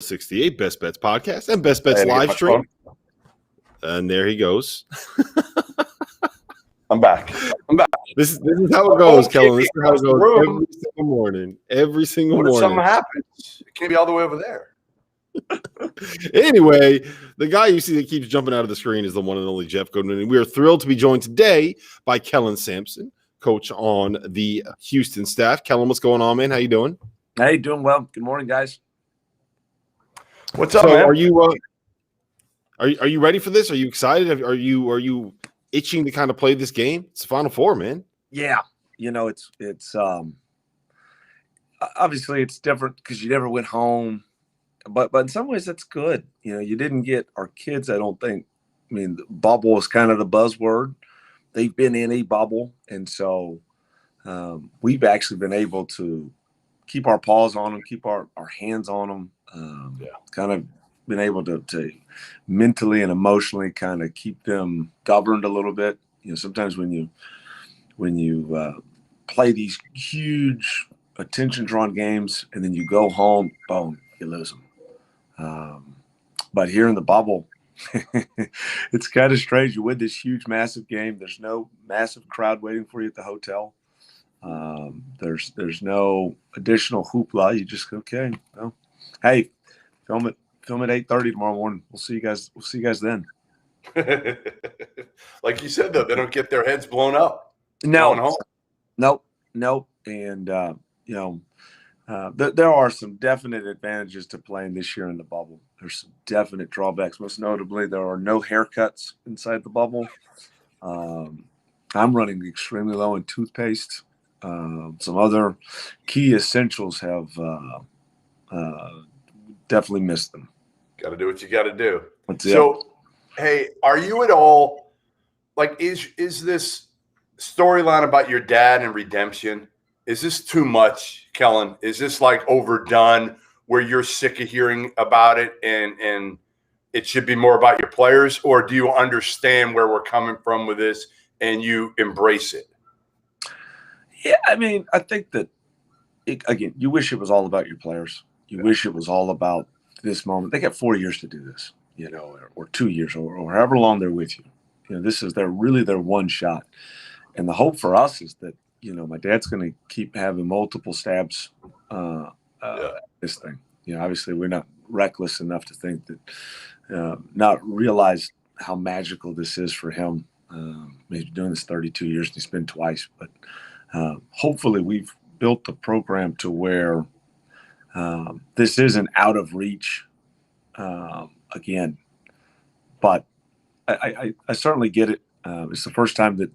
68 Best Bets podcast and Best Bets live stream. And there he goes. I'm back. This is how it goes, Kellen. This is how it goes every single morning. Every single morning. What if something happens? It can't be all the way over there. Anyway, the guy you see that keeps jumping out of the screen is the one and only Jeff Goodman. And we are thrilled to be joined today by Kellen Sampson, coach on the Houston staff. Kellen, what's going on, man? How you doing? Hey, doing well. Good morning, guys. What's up, man? Are you ready for this? Are you excited? Are you itching to kind of play this game? It's the Final Four, man. Yeah, it's obviously it's different because you never went home, but in some ways that's good. You didn't get our kids. I don't think. I mean, the bubble is kind of the buzzword. They've been in a bubble, and so we've actually been able to keep our paws on them, keep our hands on them. Kind of been able to mentally and emotionally kind of keep them governed a little bit. Sometimes when you play these huge attention-drawn games and then you go home, boom, you lose them. But here in the bubble, it's kind of strange. You win this huge, massive game. There's no massive crowd waiting for you at the hotel. There's no additional hoopla. You just go, okay, well, hey, film at 8:30 tomorrow morning. We'll see you guys then. Like you said, though, they don't get their heads blown up. No. And there are some definite advantages to playing this year in the bubble. There's some definite drawbacks. Most notably, there are no haircuts inside the bubble. I'm running extremely low in toothpaste. Some other key essentials have definitely missed them. Got to do what you got to do. So, hey, are you at all like is this storyline about your dad and redemption? Is this too much, Kellen? Is this like overdone where you're sick of hearing about it and it should be more about your players? Or do you understand where we're coming from with this and you embrace it? Yeah, I mean, I think that, again, you wish it was all about your players. You wish it was all about this moment. They got 4 years to do this, or 2 years or however long they're with you. This is their one shot. And the hope for us is that, my dad's going to keep having multiple stabs at this thing. Obviously we're not reckless enough to think that, not realize how magical this is for him. He's been doing this 32 years and he's been twice, but hopefully we've built the program to where this isn't out of reach again. But I certainly get it. It's the first time that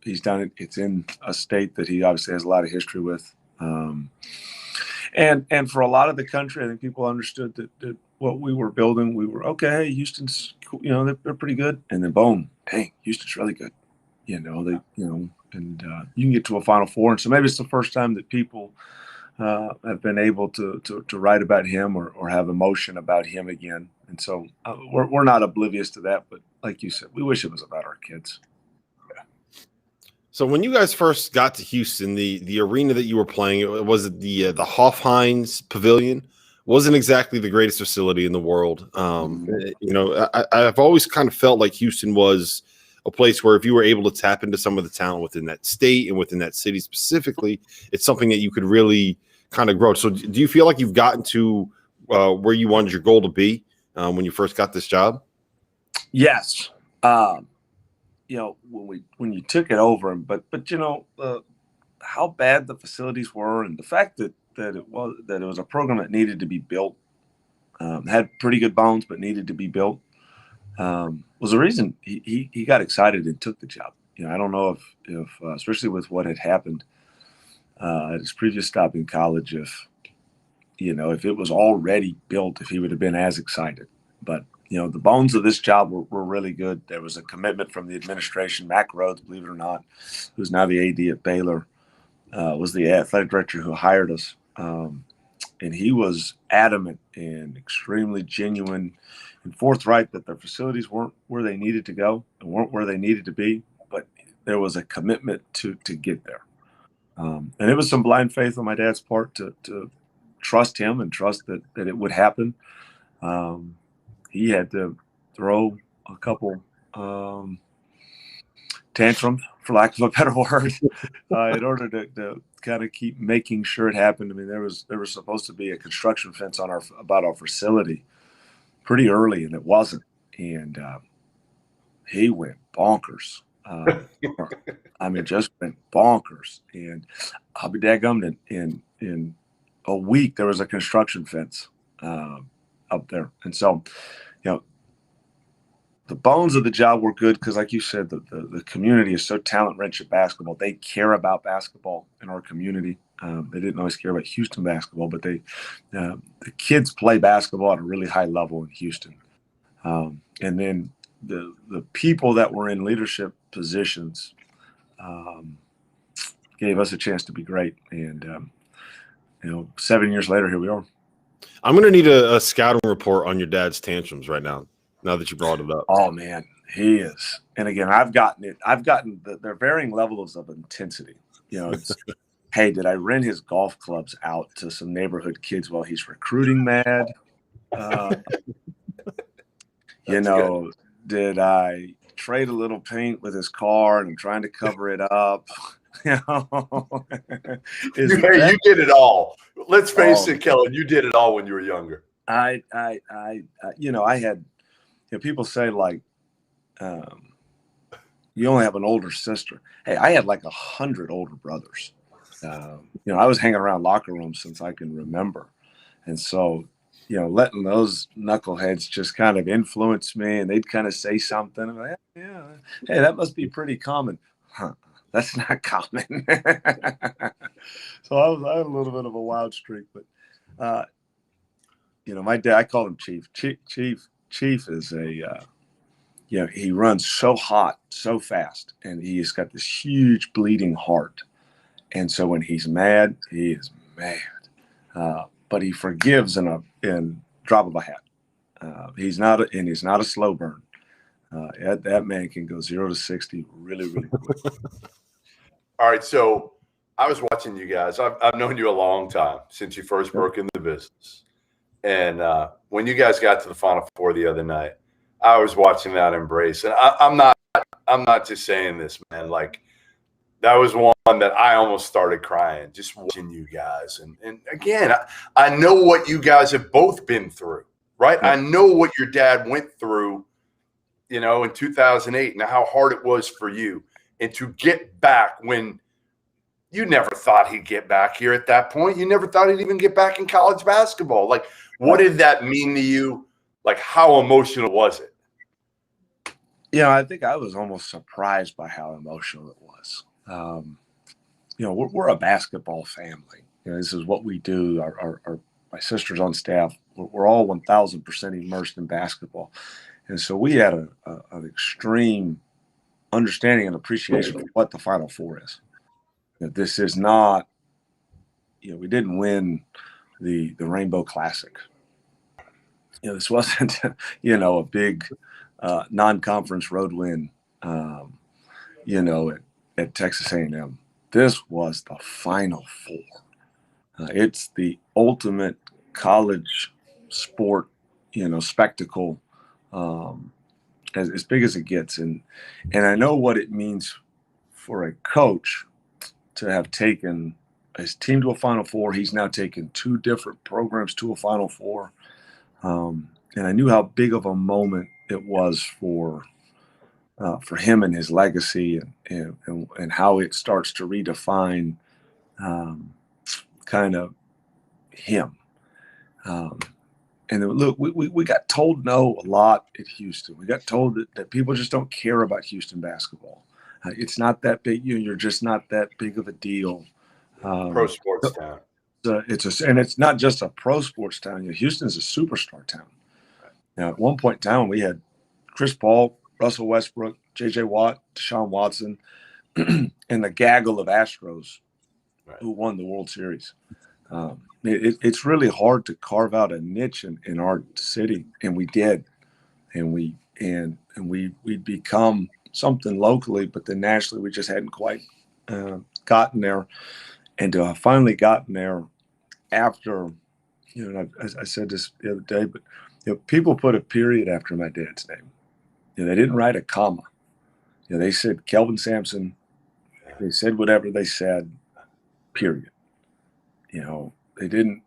he's done it. It's in a state that he obviously has a lot of history with. And for a lot of the country, I think people understood that what we were building, we were, okay, hey, Houston's cool, they're pretty good. And then boom, dang, Houston's really good. And you can get to a Final Four. And so maybe it's the first time that people have been able to write about him or have emotion about him again. And so we're not oblivious to that. But like you said, we wish it was about our kids. Yeah. So when you guys first got to Houston, the arena that you were playing, was it the Hofheinz Pavilion? Wasn't exactly the greatest facility in the world. I've always kind of felt like Houston was a place where if you were able to tap into some of the talent within that state and within that city specifically, it's something that you could really kind of grow. So do you feel like you've gotten to where you wanted your goal to be when you first got this job? Yes. When you took it over, but how bad the facilities were and the fact that it was a program that needed to be built, had pretty good bones, but needed to be built, was the reason he got excited and took the job. I don't know if especially with what had happened at his previous stop in college, if it was already built, if he would have been as excited. But the bones of this job were really good. There was a commitment from the administration. Mac Rhodes, believe it or not, who's now the AD at Baylor, was the athletic director who hired us. And he was adamant and extremely genuine and forthright that their facilities weren't where they needed to go and weren't where they needed to be, but there was a commitment to get there. And it was some blind faith on my dad's part to trust him and trust that it would happen. He had to throw a couple tantrums, for lack of a better word, in order to kind of keep making sure it happened. I mean, there was supposed to be a construction fence on about our facility pretty early, and it wasn't. And he went bonkers. I mean, just went bonkers. And I'll be daggummed, in a week there was a construction fence up there, and so the bones of the job were good because, like you said, the community is so talent-rich at basketball. They care about basketball in our community. They didn't always care about Houston basketball, but the kids play basketball at a really high level in Houston. And then the people that were in leadership positions gave us a chance to be great. And 7 years later, here we are. I'm going to need a scouting report on your dad's tantrums right now. Now that you brought it up. Oh man, he is. And again, I've gotten their varying levels of intensity. It's, hey, did I rent his golf clubs out to some neighborhood kids while he's recruiting mad? Did I trade a little paint with his car and I'm trying to cover it up? You did it all. Let's face it, Kellen, you did it all when you were younger. I had, people say like, you only have an older sister. Hey, I had like 100 older brothers. I was hanging around locker rooms since I can remember. And so, letting those knuckleheads just kind of influence me, and they'd kind of say something. I'm like, yeah, hey, that must be pretty common. Huh, that's not common. So I had a little bit of a wild streak, but, my dad, I call him Chief. Chief is he runs so hot, so fast, and he's got this huge bleeding heart. And so when he's mad, he is mad. But he forgives in a drop of a hat. He's not a slow burn. That man can go 0 to 60 really, really quick. All right, so I was watching you guys. I've known you a long time, since you first broke into the business. And when you guys got to the Final Four the other night, I was watching that embrace. And I'm not just saying this, man. Like, that was one that I almost started crying just watching you guys. And again, I know what you guys have both been through, right? I know what your dad went through, in 2008 and how hard it was for you. And to get back when you never thought he'd get back here at that point. You never thought he'd even get back in college basketball. Like, what did that mean to you? Like, how emotional was it? I think I was almost surprised by how emotional it was. We're a basketball family. This is what we do. My sisters on staff, we're all 1,000% immersed in basketball. And so we had an extreme understanding and appreciation for what the Final Four is. This is not, we didn't win the Rainbow Classic. This wasn't, a big non-conference road win, at Texas A&M. This was the Final Four. It's the ultimate college sport, spectacle, as big as it gets. And I know what it means for a coach to have taken his team to a Final Four. He's now taken 2 different programs to a Final Four. And I knew how big of a moment it was for him and his legacy, and how it starts to redefine kind of him. And look, we got told no a lot at Houston. We got told that people just don't care about Houston basketball. It's not that big. You're just not that big of a deal. Pro sports town. And it's not just a pro sports town. Houston's a superstar town. Now, at one point in time, we had Chris Paul, Russell Westbrook, J.J. Watt, Deshaun Watson, and the gaggle of Astros who won the World Series. It's really hard to carve out a niche in our city, and we did, and we'd become something locally, but then nationally we just hadn't quite gotten there. And to have finally gotten there after you know, and I said this the other day, but you know, people put a period after my dad's name. You know, they didn't write a comma. You know, they said Kellen Sampson. They said whatever they said, period. You know, they didn't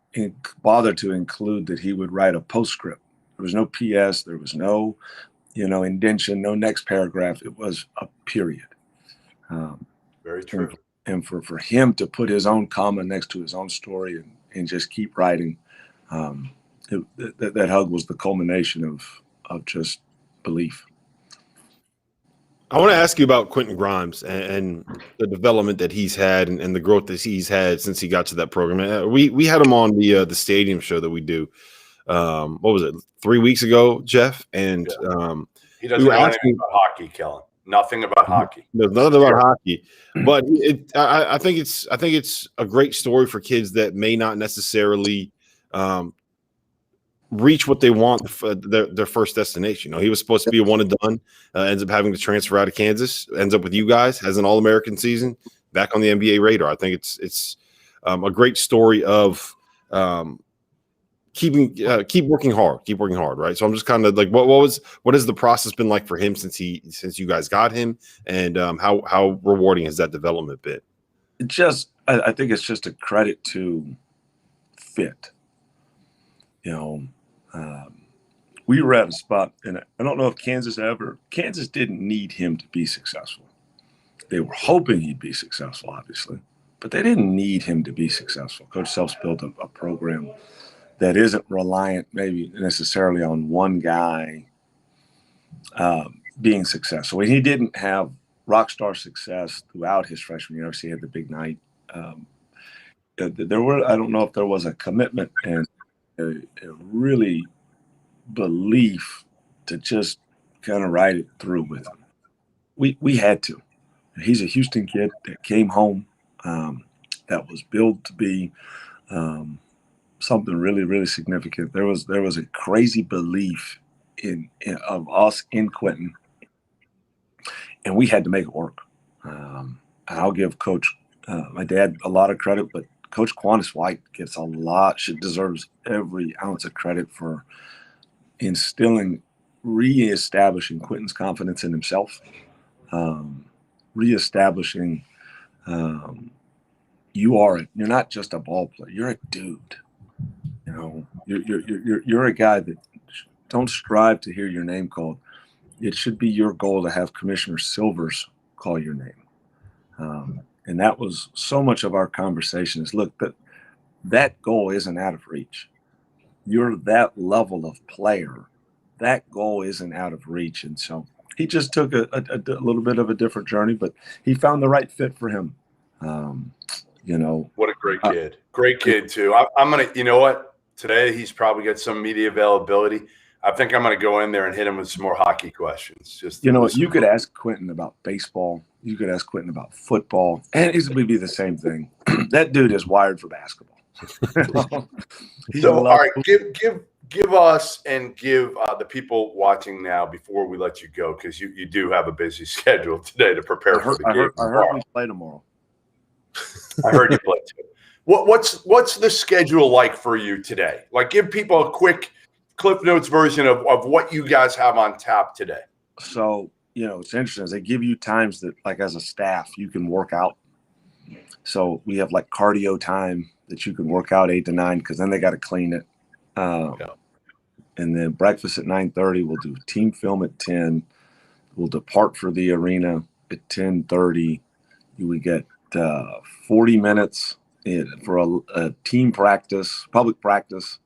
bother to include that he would write a postscript. There was no PS. There was no, you know, indentation, no next paragraph. It was a period. Very true. And for him to put his own comma next to his own story and just keep writing, that hug was the culmination of just belief. I want to ask you about Quentin Grimes and the development that he's had and the growth that he's had since he got to that program. We had him on the stadium show that we do. What was it, 3 weeks ago, Jeff? And he doesn't know anything about hockey, Kellen. Nothing about hockey. There's nothing about hockey, but I think it's a great story for kids that may not necessarily reach what they want for their first destination. You know, he was supposed to be a one and done, ends up having to transfer out of Kansas, ends up with you guys, has an All-American season, back on the NBA radar. I think it's a great story of keep working hard, right? So I'm just kind of like, what has the process been like for him since you guys got him, and how rewarding has that development been? I think it's just a credit to fit. You know, we were at a spot, and I don't know if Kansas didn't need him to be successful. They were hoping he'd be successful, obviously, but they didn't need him to be successful. Coach Self's built a program that isn't reliant maybe necessarily on one guy being successful. When he didn't have rock star success throughout his freshman year, obviously he had the big night. I don't know if there was a commitment and a really belief to just kind of ride it through with him. We had to. He's a Houston kid that came home, that was built to be something really, really significant. There was a crazy belief of us in Quentin, and we had to make it work. I'll give Coach my dad a lot of credit, but Coach Quantis White deserves every ounce of credit for reestablishing Quentin's confidence in himself, reestablishing you're not just a ball player, you're a dude. You know, you're a guy that don't strive to hear your name called. It should be your goal to have Commissioner Silvers call your name. And that was so much of our conversation is, look, that goal isn't out of reach. You're that level of player. That goal isn't out of reach. And so he just took a little bit of a different journey, but he found the right fit for him. You know, what a great kid. Great kid, too. I'm going to, you know what? Today he's probably got some media availability. I think I'm going to go in there and hit him with some more hockey questions. Just, you know what? You could ask Quentin about baseball. You could ask Quentin about football, and it would be the same thing. That dude is wired for basketball. So, all right, give us and give the people watching now before we let you go, because you do have a busy schedule today to prepare for the game. I heard we play tomorrow. I heard you play too. What's the schedule like for you today? Like, give people a quick Cliff Notes version of what you guys have on tap today. So, you know, it's interesting. They give you times that, like, as a staff, you can work out. So we have like cardio time that you can work out 8 to 9, because then they got to clean it. And then breakfast at 9:30. We'll do team film at 10. We'll depart for the arena at 10:30. We get 40 minutes for a team practice, public practice.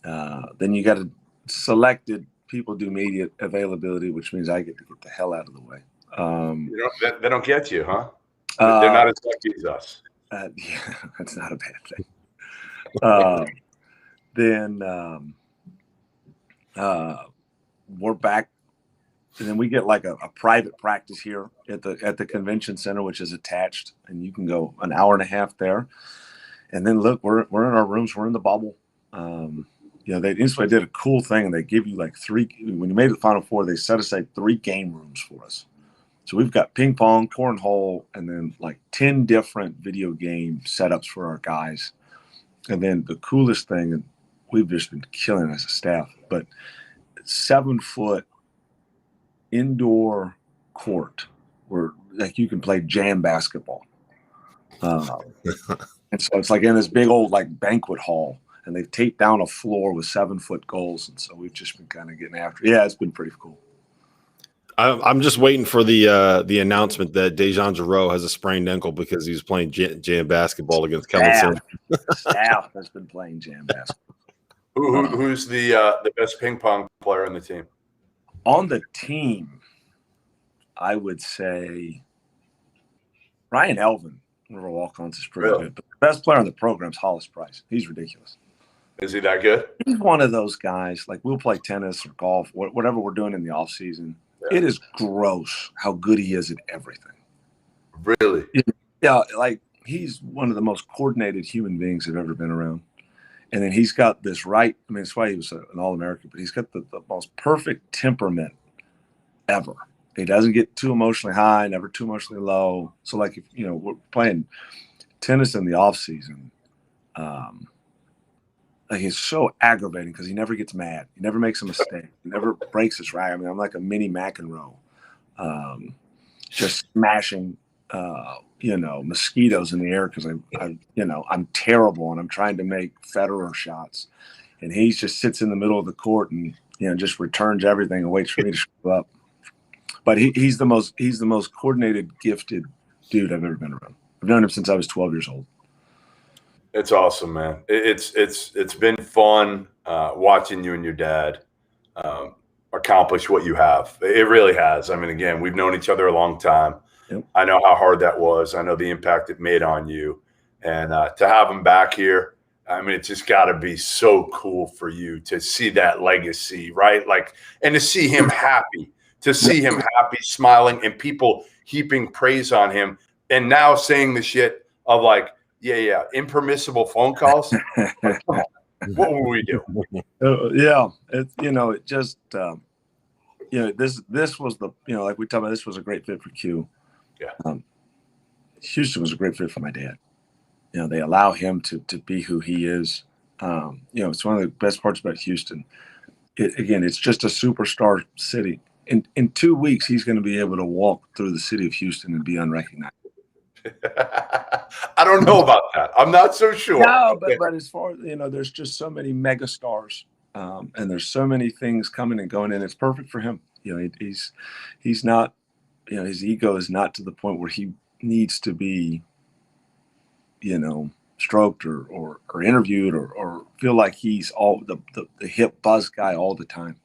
Then you got to selected people do media availability, which means I get to get the hell out of the way. They don't get you, huh? They're not as lucky as us. Yeah, that's not a bad thing. Then we're back, and then we get like a private practice here at the convention center, which is attached, and you can go an hour and a half there. And then look, we're in our rooms, we're in the bubble. You know, they did a cool thing, and they give you like when you made the Final Four, they set aside 3 game rooms for us. So we've got ping pong, cornhole, and then like 10 different video game setups for our guys. And then the coolest thing, and we've just been killing as a staff. But 7-foot indoor court where like you can play jam basketball. And so it's like in this big old like banquet hall, and they've taped down a floor with 7-foot goals. And so we've just been kind of getting after it. Yeah, it's been pretty cool. I'm just waiting for the announcement that Dejan Giroux has a sprained ankle because he was playing jam basketball against Kellen Sampson. Staff has been playing jam basketball. Who's the best ping pong player on the team? On the team, I would say Ryan Elvin, one of our walk-ons, is pretty good. But the best player on the program is Hollis Price. He's ridiculous. Is he that good? He's one of those guys. Like we'll play tennis or golf, whatever we're doing in the off season. Yeah. It is gross how good he is at everything. Really? Yeah, like he's one of the most coordinated human beings I've ever been around. And then he's got this right. I mean, that's why he was an All-American, but he's got the most perfect temperament ever. He doesn't get too emotionally high, never too emotionally low. So, like, if, you know, we're playing tennis in the off season. Like it's so aggravating because he never gets mad. He never makes a mistake. He never breaks his racket. I mean, I'm like a mini McEnroe, just smashing, mosquitoes in the air because I'm terrible and I'm trying to make Federer shots, and he just sits in the middle of the court and just returns everything and waits for me to screw up. But he's the most coordinated, gifted dude I've ever been around. I've known him since I was 12 years old. It's awesome, man. It's been fun watching you and your dad accomplish what you have. It really has. I mean, again, we've known each other a long time. Yep. I know how hard that was. I know the impact it made on you. And to have him back here, I mean, it's just got to be so cool for you to see that legacy, right? Like, and to see him happy, smiling, and people heaping praise on him. And now saying the shit of like, yeah, impermissible phone calls. What will we do? It just, this was the, like we talked about, this was a great fit for Q. Yeah. Houston was a great fit for my dad. They allow him to be who he is. It's one of the best parts about Houston. It's just a superstar city. In 2 weeks, he's going to be able to walk through the city of Houston and be unrecognized. I don't know about that. I'm not so sure. No, but as far as there's just so many mega stars, and there's so many things coming and going, and it's perfect for him. He's not, his ego is not to the point where he needs to be, stroked or interviewed or feel like he's all the hip buzz guy all the time.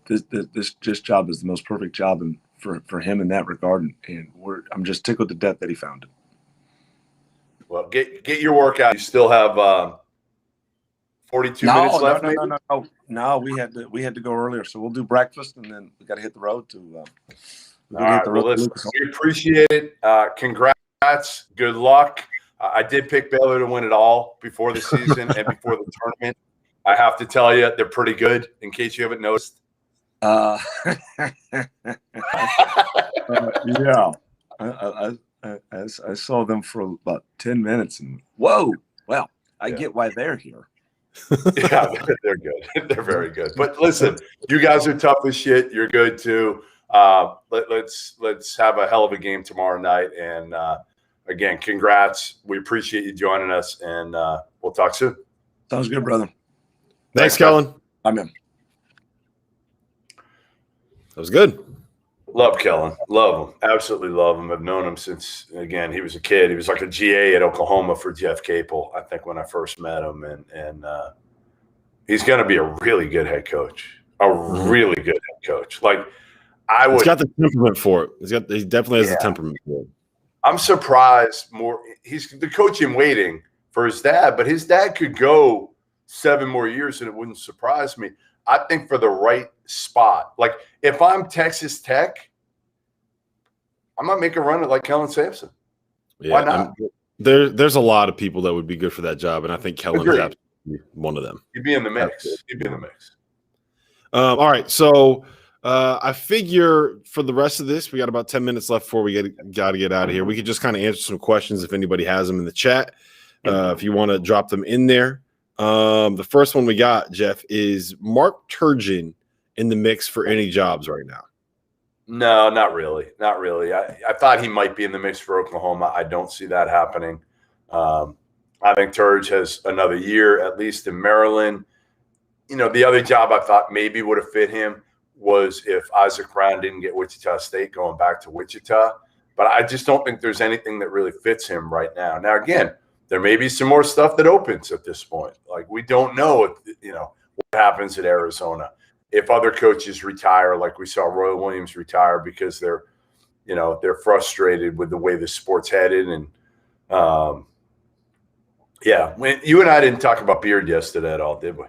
This job is the most perfect job for him in that regard, and I'm just tickled to death that he found it. Well, get your workout. You still have 42 minutes left. No. We had to go earlier, so we'll do breakfast and then we got to hit the road to. All right. Well, listen, we appreciate it. Congrats. Good luck. I did pick Baylor to win it all before the season and before the tournament. I have to tell you, they're pretty good. In case you haven't noticed. Yeah. I saw them for about 10 minutes and whoa, well, I get why they're here. Yeah, they're good. They're very good. But listen, you guys are tough as shit. You're good too. Let's have a hell of a game tomorrow night. And again, congrats. We appreciate you joining us, and we'll talk soon. Sounds good, brother. Thanks, Kellen. I'm in. That was good. Love Kellen. Love him. Absolutely love him. I've known him since, again, he was a kid. He was like a GA at Oklahoma for Jeff Capel, I think, when I first met him. And he's going to be a really good head coach. Really good head coach. Like, he's got the temperament for it. He definitely has the temperament for it. I'm surprised more. He's the coach in waiting for his dad, but his dad could go 7 more years and it wouldn't surprise me. I think for the right spot. Like, if I'm Texas Tech, I might make a run at like Kellen Sampson. Yeah, why not? There's a lot of people that would be good for that job, and I think Kellen is absolutely one of them. He'd be in the mix. All right, so I figure for the rest of this, we got about 10 minutes left before we got to get out of here. We could just kind of answer some questions if anybody has them in the chat. If you want to drop them in there. The first one we got, Jeff, is Mark Turgeon in the mix for any jobs right now? No, not really. Not really. I thought he might be in the mix for Oklahoma. I don't see that happening. I think Turge has another year, at least in Maryland. The other job I thought maybe would have fit him was if Isaac Brown didn't get Wichita State, going back to Wichita. But I just don't think there's anything that really fits him right now. Now, again, there may be some more stuff that opens at this point. Like, we don't know what happens at Arizona. If other coaches retire, like we saw Roy Williams retire because they're frustrated with the way the sport's headed. And when you and I didn't talk about Beard yesterday at all, did we?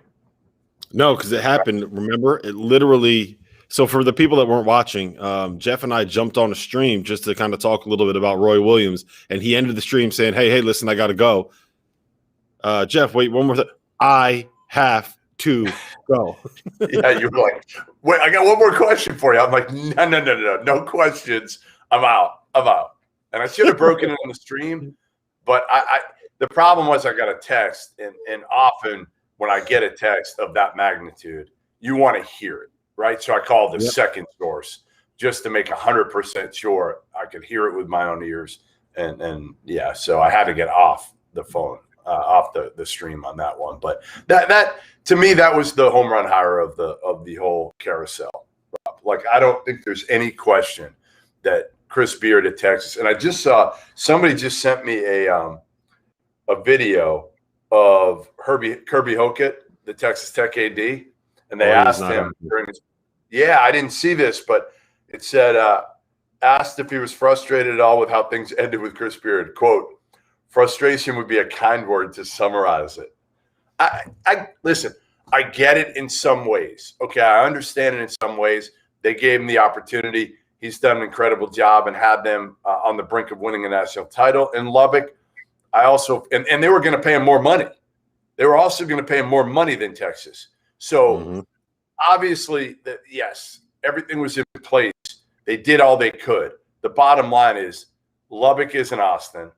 No, because it happened. Remember, it literally. So for the people that weren't watching, Jeff and I jumped on a stream just to kind of talk a little bit about Roy Williams, and he ended the stream saying, "Hey, listen, I got to go." Jeff, wait, one more thing. I have to go. Yeah, you were like, wait, I got one more question for you. I'm like, no questions. I'm out. And I should have broken it on the stream, but the problem was I got a text, and often when I get a text of that magnitude, you want to hear it, right? So I called the second source just to make 100% sure I could hear it with my own ears, and so I had to get off the phone. Off the stream on that one, but that to me, that was the home run hire of the whole carousel. Like, I don't think there's any question that Chris Beard at Texas, and I just saw somebody just sent me a video of Kirby Hockett, the Texas Tech AD, and they asked him I didn't see this, but it said asked if he was frustrated at all with how things ended with Chris Beard. Quote, frustration would be a kind word to summarize it. I listen, I get it in some ways. Okay, I understand it in some ways. They gave him the opportunity. He's done an incredible job and had them on the brink of winning a national title in Lubbock. I also and they were going to pay him more money. They were also going to pay him more money than Texas. So obviously, yes, everything was in place. They did all they could. The bottom line is Lubbock isn't Austin.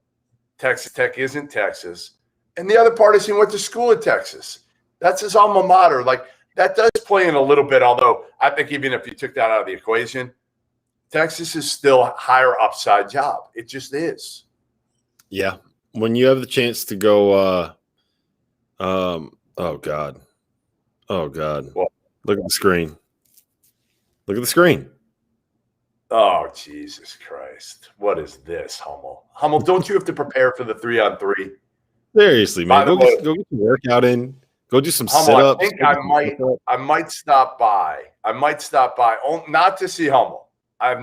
Texas Tech isn't Texas. And the other part is he went to school at Texas. That's his alma mater. Like, that does play in a little bit, although I think even if you took that out of the equation, Texas is still a higher upside job. It just is. Yeah. When you have the chance to go oh God. What? Look at the screen. Oh, Jesus Christ. What is this, Hummel? Hummel, don't you have to prepare for the 3-on-3? Seriously, man. Go get your workout in. Go do some sit-ups. I think I might stop by. Not to see Hummel. I have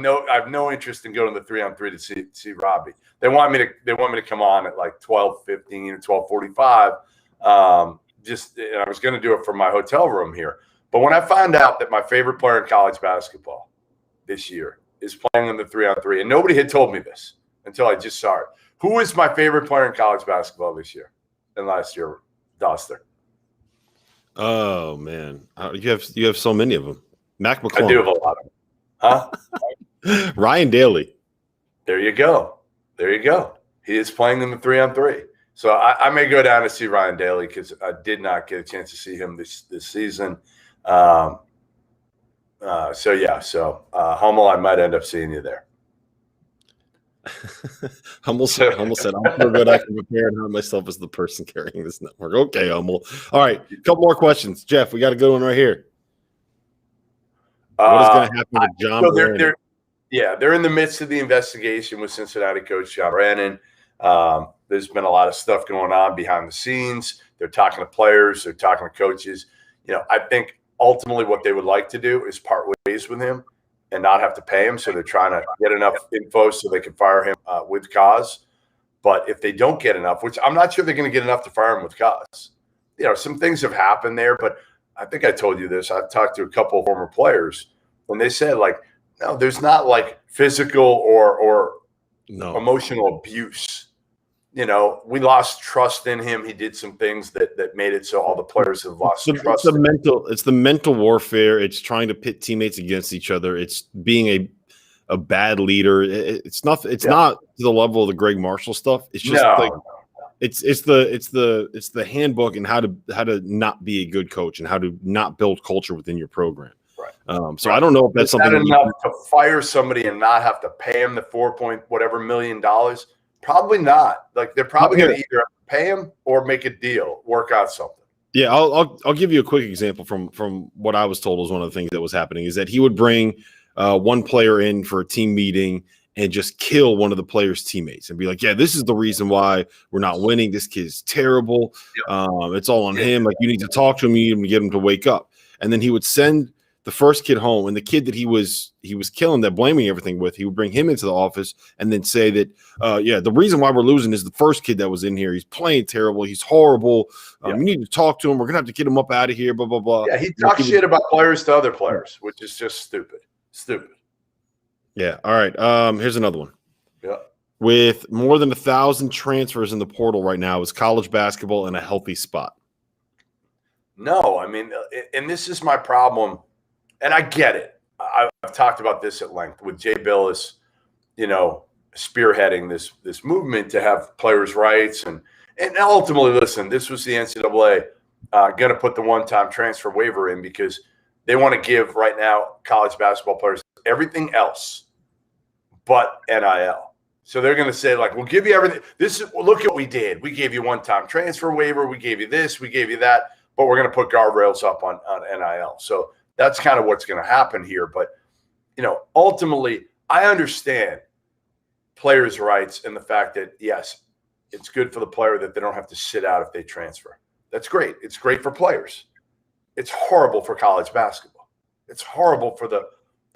no interest in going to the 3-on-3 to see Robbie. They want me to come on at like 12:15 or 12:45. I was going to do it from my hotel room here. But when I found out that my favorite player in college basketball this year is playing in the 3-on-3, and nobody had told me this until I just saw it. Who is my favorite player in college basketball this year and last year, Dauster? Oh man, you have so many of them. Mac McClung. I do have a lot of them. Huh? Ryan Daly. There you go. He is playing in the 3-on-3. So I may go down to see Ryan Daly because I did not get a chance to see him this season. So Hummel, I might end up seeing you there. Hummel said, "I'm so good I can prepare and hurt myself as the person carrying this network." Okay, Hummel. All right, a couple more questions, Jeff. We got a good one right here. What is going to happen to John Brannon? They're in the midst of the investigation with Cincinnati coach John Brannon. There's been a lot of stuff going on behind the scenes. They're talking to players. They're talking to coaches. I think ultimately what they would like to do is part ways with him and not have to pay him. So they're trying to get enough info so they can fire him with cause. But if they don't get enough, which I'm not sure they're going to get enough to fire him with cause, some things have happened there. But I think I told you this. I've talked to a couple of former players when they said, like, no, there's not like physical or emotional abuse. We lost trust in him. He did some things that made it so all the players have lost trust. It's the mental warfare. It's trying to pit teammates against each other. It's being a bad leader. It's not to the level of the Greg Marshall stuff. It's just It's the handbook and how to not be a good coach and how to not build culture within your program. Right. So I don't know if that's something enough to fire somebody and not have to pay him the $4 million. Probably not. Like they're probably going to either pay him or make a deal, work out something. Yeah, I'll give you a quick example from what I was told was one of the things that was happening is that he would bring one player in for a team meeting and just kill one of the players' teammates and be like, yeah, this is the reason why we're not winning. This kid's terrible. It's all on him. Like, you need to talk to him. You need to get him to wake up. And then he would send the first kid home, and the kid that he was killing, that blaming everything with, he would bring him into the office and then say that, the reason why we're losing is the first kid that was in here. He's playing terrible. He's horrible. You need to talk to him. We're going to have to get him up out of here, blah, blah, blah. Yeah, he talks shit about players to other players, which is just stupid. Yeah. All right. Here's another one. Yeah. With more than 1,000 transfers in the portal right now, is college basketball in a healthy spot? No, I mean, and this is my problem, and I get it. I've talked about this at length with Jay Billis, spearheading this movement to have players' rights, and ultimately, listen, this was the NCAA going to put the one-time transfer waiver in because they want to give right now college basketball players everything else but NIL. So they're going to say, like, we'll give you everything. Look at what we did. We gave you one-time transfer waiver. We gave you this. We gave you that. But we're going to put guardrails up on NIL. So that's kind of what's going to happen here. But, ultimately, I understand players' rights and the fact that, yes, it's good for the player that they don't have to sit out if they transfer. That's great. It's great for players. It's horrible for college basketball. It's horrible for the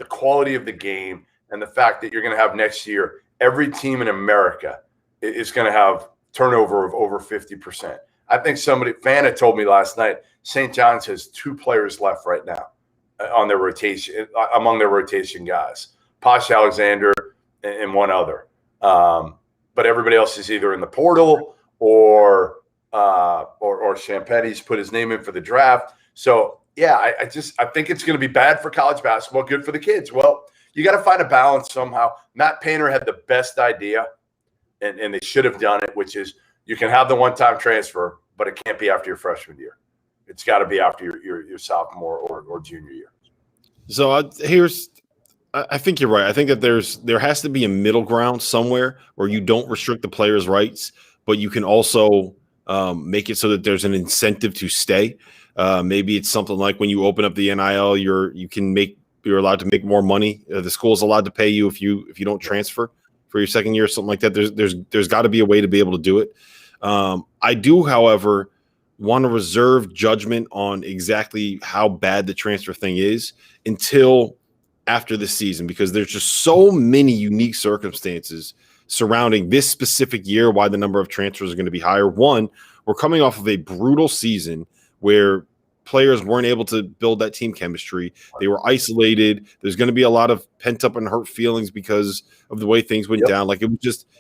quality of the game and the fact that you're going to have next year every team in America is going to have turnover of over 50%. I think fan had told me last night, St. John's has 2 players left right now on their rotation, among their rotation guys, Posh Alexander and one other. But everybody else is either in the portal or Champetti put his name in for the draft. So, yeah, I think it's going to be bad for college basketball, good for the kids. Well, you got to find a balance somehow. Matt Painter had the best idea, and they should have done it, which is you can have the one-time transfer, but it can't be after your freshman year. It's got to be after your sophomore or junior year. So I think you're right. I think that there has to be a middle ground somewhere where you don't restrict the players' rights, but you can also make it so that there's an incentive to stay. Maybe it's something like when you open up the NIL, you're allowed to make more money. The school's allowed to pay you if you don't transfer for your second year or something like that. There's got to be a way to be able to do it. I do, however, want to reserve judgment on exactly how bad the transfer thing is until after the season, because there's just so many unique circumstances surrounding this specific year why the number of transfers are going to be higher. One, we're coming off of a brutal season where players weren't able to build that team chemistry. They were isolated. There's going to be a lot of pent up and hurt feelings because of the way things went down. Like it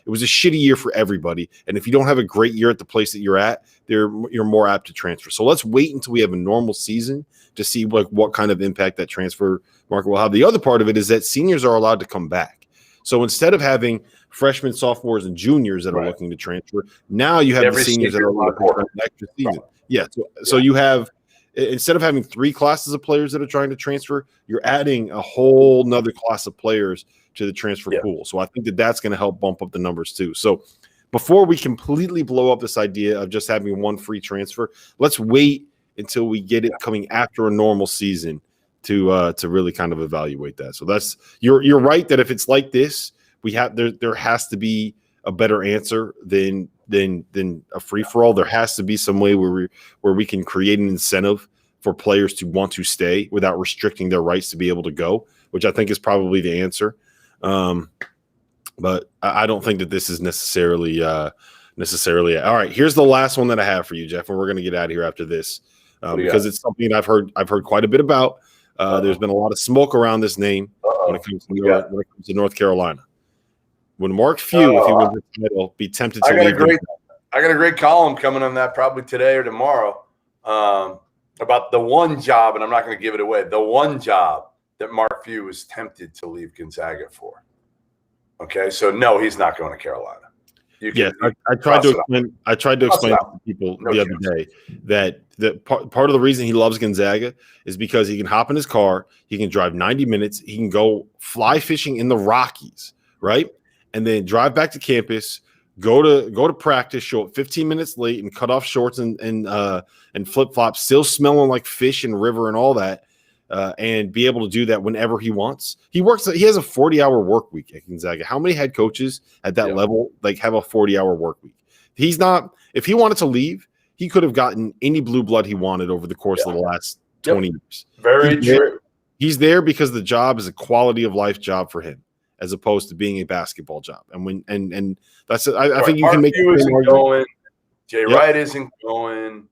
was a shitty year for everybody. And if you don't have a great year at the place that you're at, you're more apt to transfer. So let's wait until we have a normal season to see what kind of impact that transfer market will have. The other part of it is that seniors are allowed to come back. So instead of having freshmen, sophomores, and juniors that are looking to transfer, now you have the seniors that are allowed to transfer an extra season. Yeah. So you have, instead of having 3 classes of players that are trying to transfer, you're adding a whole nother class of players to the transfer pool. So I think that's going to help bump up the numbers too. So before we completely blow up this idea of just having one free transfer, let's wait until we get it coming after a normal season to really kind of evaluate that. So that's you're right that if it's like this, there has to be a better answer than a free for all. There has to be some way where we can create an incentive for players to want to stay without restricting their rights to be able to go, which I think is probably the answer. But I don't think that this is necessarily all right. Here's the last one that I have for you, Jeff, and we're going to get out of here after this because it's something I've heard quite a bit about. There's been a lot of smoke around this name when it comes to North Carolina. Would Mark Few, if he wins the title, be tempted to leave? I got a great column coming on that probably today or tomorrow about the one job, and I'm not going to give it away, the one job that Mark Few was tempted to leave Gonzaga for. Okay, so no, he's not going to Carolina. Yes, I tried to explain. I tried to explain to people the other day that part of the reason he loves Gonzaga is because he can hop in his car, he can drive 90 minutes, he can go fly fishing in the Rockies, right, and then drive back to campus, go to practice, show up 15 minutes late, and cut off shorts and flip flops, still smelling like fish and river and all that. And be able to do that whenever he wants. He has a 40-hour work week at Gonzaga. How many head coaches at that level have a 40-hour work week? He's not. If he wanted to leave, he could have gotten any blue blood he wanted over the course of the last 20 years. Very true. He's there because the job is a quality of life job for him, as opposed to being a basketball job. And that's I think you can make isn't going. Jay Wright isn't going.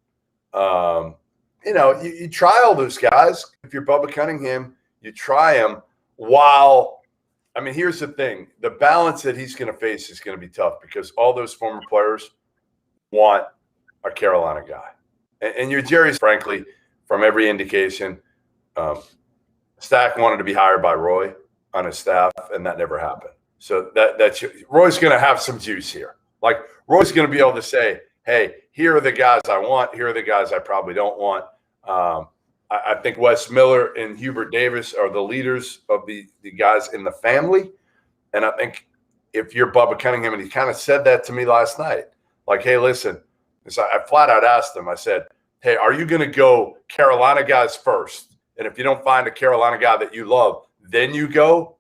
You try all those guys. If you're Bubba Cunningham, you try them while – I mean, here's the thing. The balance that he's going to face is going to be tough because all those former players want a Carolina guy. And your Jerry's, frankly, from every indication, Stack wanted to be hired by Roy on his staff, and that never happened. So that's Roy's going to have some juice here. Like, Roy's going to be able to say, hey, here are the guys I want. Here are the guys I probably don't want. I think Wes Miller and Hubert Davis are the leaders of the guys in the family. And I think if you're Bubba Cunningham, and he kind of said that to me last night, like, hey, listen, I flat out asked him, I said, hey, are you going to go Carolina guys first? And if you don't find a Carolina guy that you love, then you go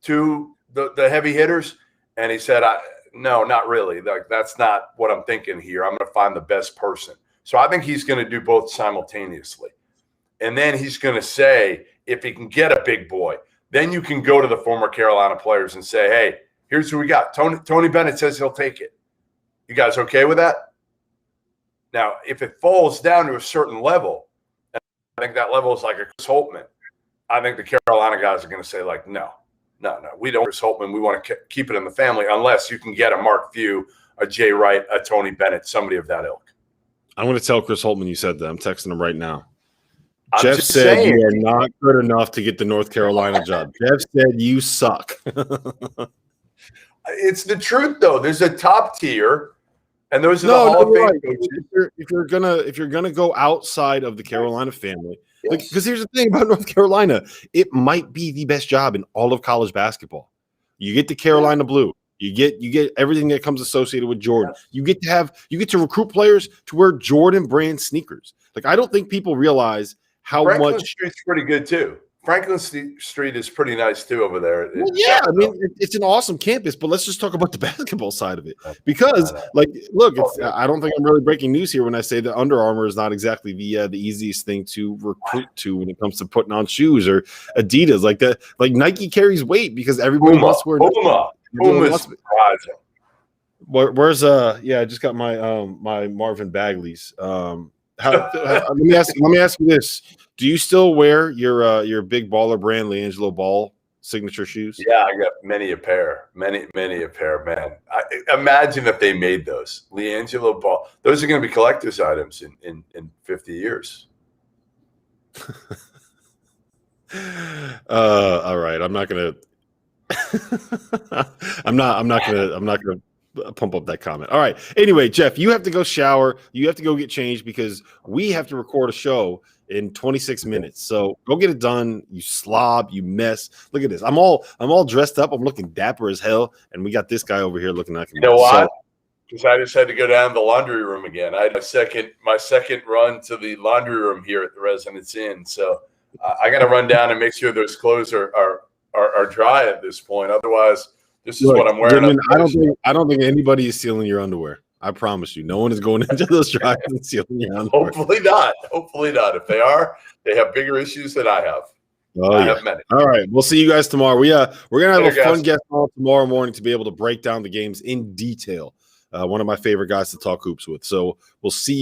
to the heavy hitters? And he said, no, not really. Like, that's not what I'm thinking here. I'm going to find the best person. So I think he's going to do both simultaneously. And then he's going to say, if he can get a big boy, then you can go to the former Carolina players and say, hey, here's who we got. Tony Bennett says he'll take it. You guys okay with that? Now, if it falls down to a certain level, I think that level is like a Chris Holtman. I think the Carolina guys are going to say, like, no, we don't Chris Holtman. We want to keep it in the family unless you can get a Mark Few, a Jay Wright, a Tony Bennett, somebody of that ilk. I'm going to tell Chris Holtman you said that. I'm texting him right now. Jeff said you are not good enough to get the North Carolina job. Jeff said you suck. It's the truth, though. There's a top tier, and those are the Hall of Fame coaches. If you're gonna go outside of the Carolina family, because here's the thing about North Carolina, it might be the best job in all of college basketball. You get the Carolina Blue. You get everything that comes associated with Jordan. You get to recruit players to wear Jordan brand sneakers. Like, I don't think people realize how Franklin much Street's pretty good too. Franklin Street is pretty nice too over there. Well, yeah, I mean, it's an awesome campus, but let's just talk about the basketball side of it. Because, like, look, I don't think I'm really breaking news here when I say that Under Armour is not exactly the easiest thing to recruit to when it comes to putting on shoes, or Adidas. Like that, like Nike carries weight because everybody wants to wear Puma's surprising. Where's I just got my my Marvin Bagleys. Let me ask you this: do you still wear your big baller brand LiAngelo Ball signature shoes? Yeah, I got many a pair, man. Imagine if they made those LiAngelo Ball. Those are going to be collector's items in 50 years. All right, I'm not gonna pump up that comment. All right. Anyway, Jeff, you have to go shower. You have to go get changed because we have to record a show in 26 minutes. So go get it done. You slob, you mess. Look at this. I'm all dressed up. I'm looking dapper as hell, and we got this guy over here looking like. You know what? Because I just had to go down to the laundry room again. I had my second run to the laundry room here at the Residence Inn. So I got to run down and make sure those clothes are dry at this point. Otherwise, this is what I'm wearing. Goodman, I don't think anybody is stealing your underwear. I promise you, no one is going into those dryers and stealing your underwear. Hopefully not. If they are, they have bigger issues than I have. I have many. All right, we'll see you guys tomorrow. We're gonna have a fun guest on tomorrow morning to be able to break down the games in detail. One of my favorite guys to talk hoops with. So we'll see you